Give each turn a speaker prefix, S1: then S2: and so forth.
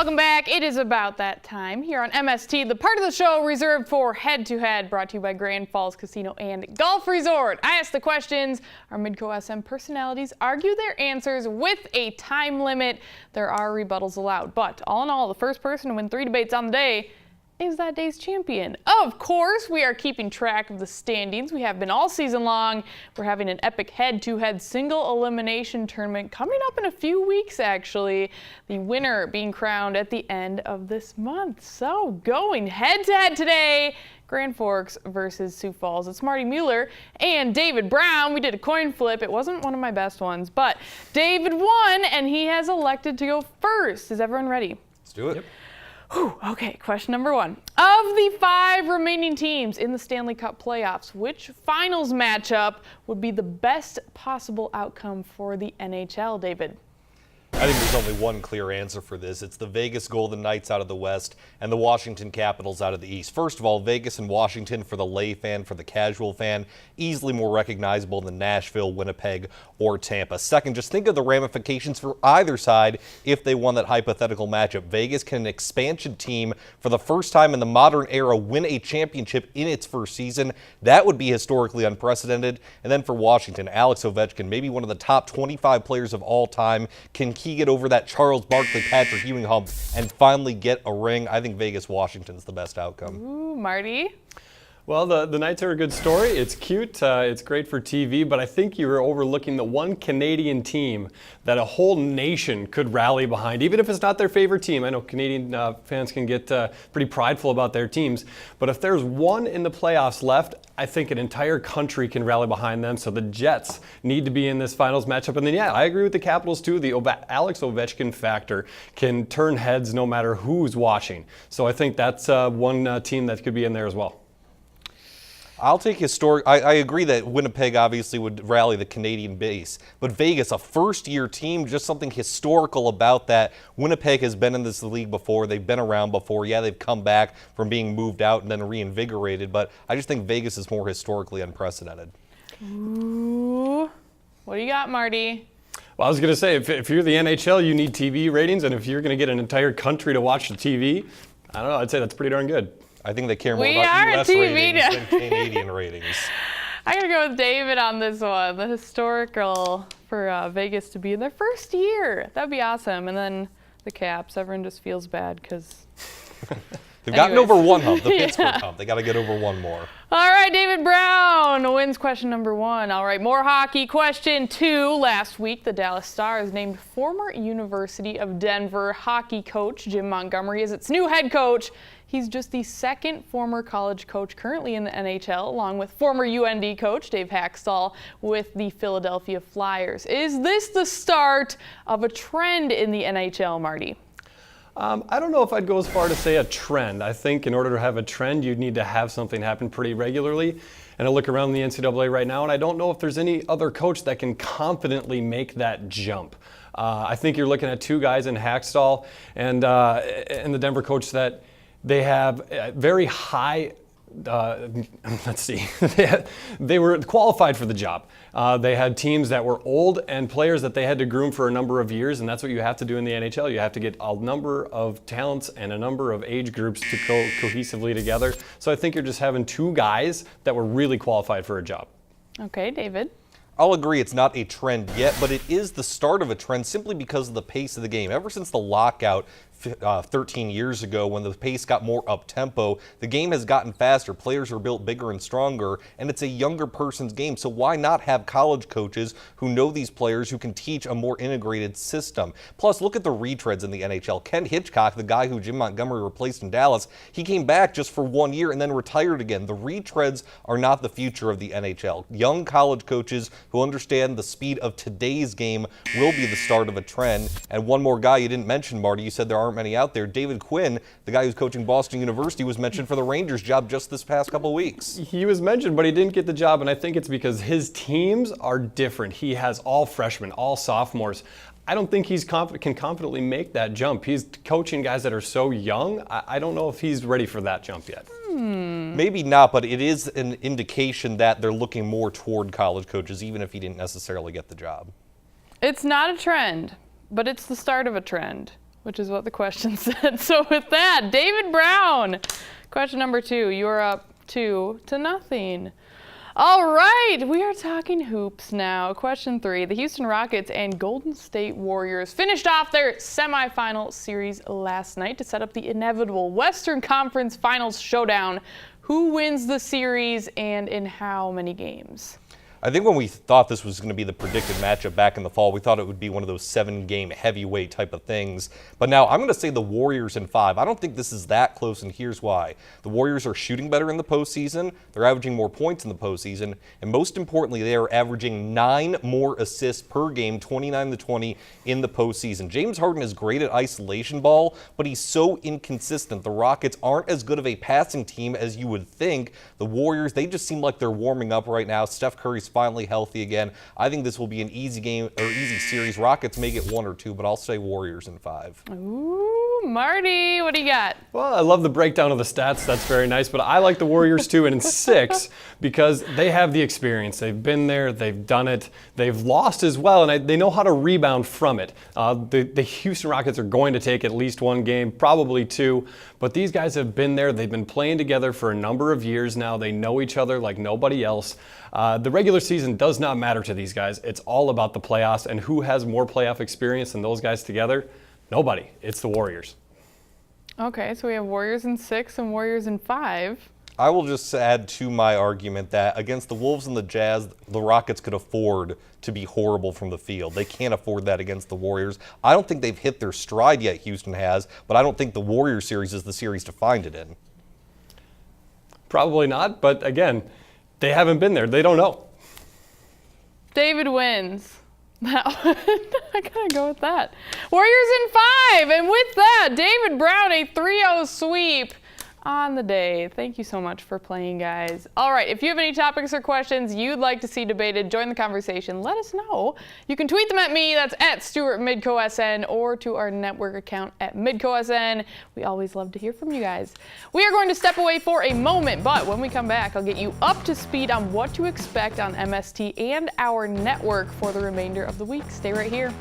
S1: Welcome back. It is about that time here on MST, the part of the show reserved for Head2Head, brought to you by Grand Falls Casino and Golf Resort. I ask the questions. Our Midco SM personalities argue their answers with a time limit. There are rebuttals allowed, but all in all, the first person to win 3 debates on the day is that day's champion. Of course, we are keeping track of the standings. We have been all season long. We're having an epic head-to-head single elimination tournament coming up in a few weeks, actually. The winner being crowned at the end of this month. So going head-to-head today, Grand Forks versus Sioux Falls. It's Marty Mueller and David Brown. We did a coin flip. It wasn't one of my best ones, but David won, and he has elected to go first. Is everyone ready?
S2: Let's do it.
S1: Yep. Okay, question number 1. Of the 5 remaining teams in the Stanley Cup playoffs, which finals matchup would be the best possible outcome for the NHL, David?
S2: I think there's only one clear answer for this. It's the Vegas Golden Knights out of the West and the Washington Capitals out of the East. First of all, Vegas and Washington for the lay fan, for the casual fan, easily more recognizable than Nashville, Winnipeg, or Tampa. Second, just think of the ramifications for either side if they won that hypothetical matchup. Vegas can an expansion team for the first time in the modern era win a championship in its first season. That would be historically unprecedented. And then for Washington, Alex Ovechkin, maybe one of the top 25 players of all time, can he get over that Charles Barkley, Patrick Ewing hump and finally get a ring? I think Vegas-Washington's the best outcome.
S1: Ooh, Marty?
S3: Well, the Knights are a good story. It's cute. It's great for TV, but I think you're overlooking the one Canadian team that a whole nation could rally behind, even if it's not their favorite team. I know Canadian fans can get pretty prideful about their teams, but if there's one in the playoffs left, I think an entire country can rally behind them. So the Jets need to be in this finals matchup. And then, yeah, I agree with the Capitals too. The Alex Ovechkin factor can turn heads no matter who's watching. So I think that's one team that could be in there as well.
S2: I'll take historic. I agree that Winnipeg obviously would rally the Canadian base, but Vegas, a first-year team, just something historical about that. Winnipeg has been in this league before. They've been around before. Yeah, they've come back from being moved out and then reinvigorated, but I just think Vegas is more historically unprecedented.
S1: Ooh. What do you got, Marty?
S3: Well, I was going to say, if you're the NHL, you need TV ratings, and if you're going to get an entire country to watch the TV, I don't know, I'd say that's pretty darn good.
S2: I think they care more about U.S. ratings than Canadian ratings.
S1: I gotta go with David on this one. The historical for Vegas to be in their first year. That'd be awesome. And then the Caps. Everyone just feels bad because
S2: they've gotten over one hump, the Pittsburgh hump. They got to get over one more.
S1: All right, David Brown wins question number 1. All right, more hockey. Question 2. Last week, the Dallas Stars named former University of Denver hockey coach Jim Montgomery as its new head coach. He's just the second former college coach currently in the NHL, along with former UND coach Dave Hackstall with the Philadelphia Flyers. Is this the start of a trend in the NHL, Marty?
S3: I don't know if I'd go as far to say a trend. I think in order to have a trend, you'd need to have something happen pretty regularly. And I look around the NCAA right now, and I don't know if there's any other coach that can confidently make that jump. I think you're looking at 2 guys in Hackstall and the Denver coach that they have very high, let's see, they were qualified for the job. They had teams that were old and players that they had to groom for a number of years, and that's what you have to do in the NHL. You have to get a number of talents and a number of age groups to go cohesively together. So I think you're just having 2 guys that were really qualified for a job.
S1: Okay, David.
S2: I'll agree it's not a trend yet, but it is the start of a trend simply because of the pace of the game. Ever since the lockout 13 years ago, when the pace got more up-tempo, the game has gotten faster. Players are built bigger and stronger, and it's a younger person's game. So why not have college coaches who know these players, who can teach a more integrated system? Plus, look at the retreads in the NHL. Ken Hitchcock, the guy who Jim Montgomery replaced in Dallas, he came back just for 1 year and then retired again. The retreads are not the future of the NHL. Young college coaches who understand the speed of today's game will be the start of a trend. And one more guy you didn't mention, Marty, you said there aren't many out there. David Quinn, the guy who's coaching Boston University, was mentioned for the Rangers job just this past couple of weeks.
S3: He was mentioned, but he didn't get the job, and I think it's because his teams are different. He has all freshmen, all sophomores. I don't think he's can confidently make that jump. He's coaching guys that are so young. I don't know if he's ready for that jump yet.
S2: Maybe not, but it is an indication that they're looking more toward college coaches, even if he didn't necessarily get the job.
S1: It's not a trend, but it's the start of a trend. which is what the question said. So with that, David Brown, question number 2. You're up 2-0. All right, we are talking hoops now. Question 3. The Houston Rockets and Golden State Warriors finished off their semifinal series last night to set up the inevitable Western Conference Finals showdown. Who wins the series and in how many games?
S2: I think when we thought this was going to be the predicted matchup back in the fall, we thought it would be one of those 7-game heavyweight type of things. But now I'm going to say the Warriors in 5. I don't think this is that close, and here's why. The Warriors are shooting better in the postseason. They're averaging more points in the postseason. And most importantly, they are averaging 9 more assists per game, 29-20 in the postseason. James Harden is great at isolation ball, but he's so inconsistent. The Rockets aren't as good of a passing team as you would think. The Warriors, they just seem like they're warming up right now. Steph Curry's finally healthy again. I think this will be an easy game or easy series. Rockets may get 1 or 2, but I'll say Warriors in 5.
S1: Ooh, Marty, what do you got?
S3: Well, I love the breakdown of the stats. That's very nice. But I like the Warriors too, and in 6 because they have the experience. They've been there. They've done it. They've lost as well, and they know how to rebound from it. The Houston Rockets are going to take at least 1 game, probably 2. But these guys have been there. They've been playing together for a number of years now. They know each other like nobody else. The regular season does not matter to these guys. It's all about the playoffs, and who has more playoff experience than those guys together? Nobody. It's the Warriors.
S1: Okay, so we have Warriors in 6 and Warriors in 5.
S2: I will just add to my argument that against the Wolves and the Jazz, the Rockets could afford to be horrible from the field. They can't afford that against the Warriors. I don't think they've hit their stride yet, Houston has, but I don't think the Warriors series is the series to find it in.
S3: Probably not, but again, they haven't been there. They don't know.
S1: David wins. That one, I gotta go with that. Warriors in 5, and with that, David Brown, a 3-0 sweep on the day. Thank you so much for playing, guys. All right, if you have any topics or questions you'd like to see debated, join the conversation. Let us know. You can tweet them at me, that's at Stuart MidcoSN, or to our network account at MidcoSN. We always love to hear from you guys. We are going to step away for a moment, but when we come back, I'll get you up to speed on what to expect on MST and our network for the remainder of the week. Stay right here.